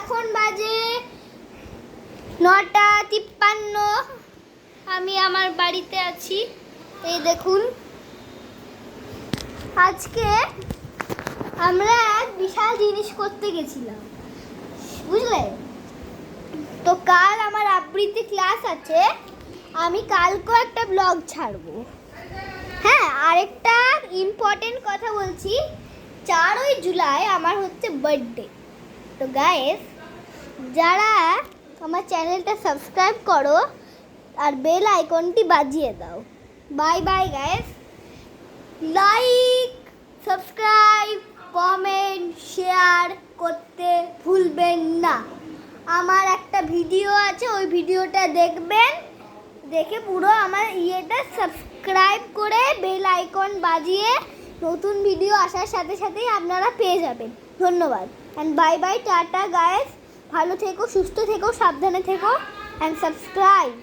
এখন বাজে 9:53। আমি আমার বাড়িতে আছি। এই দেখুন, আজকে আমরা এক বিশাল জিনিস করতে গেছিলাম, বুঝলে তো। কাল আমার আবৃত্তি ক্লাস আছে, আমি কালকেও একটা ব্লগ ছাড়বো। হ্যাঁ, আরেকটা ইম্পর্টেন্ট কথা বলছি, 4ই জুলাই আমার হচ্ছে বার্থডে। তো গাইস, যারা আমার চ্যানেলটা সাবস্ক্রাইব করো আর বেল আইকনটি বাজিয়ে দাও। Bye bye guys. Like, subscribe, comment, share করতে ভুলবেন না। আমার একটা ভিডিও আছে, ওই ভিডিওটা দেখবেন, দেখে পুরো আমার সাবস্ক্রাইব করে বেল আইকন বাজিয়ে নতুন ভিডিও আসার সাথে সাথেই আপনারা পেয়ে যাবেন। ধন্যবাদ and bye bye, tata guys. ভালো থেকো, সুস্থ থেকো, সাবধানে থেকো অ্যান্ড সাবস্ক্রাইব।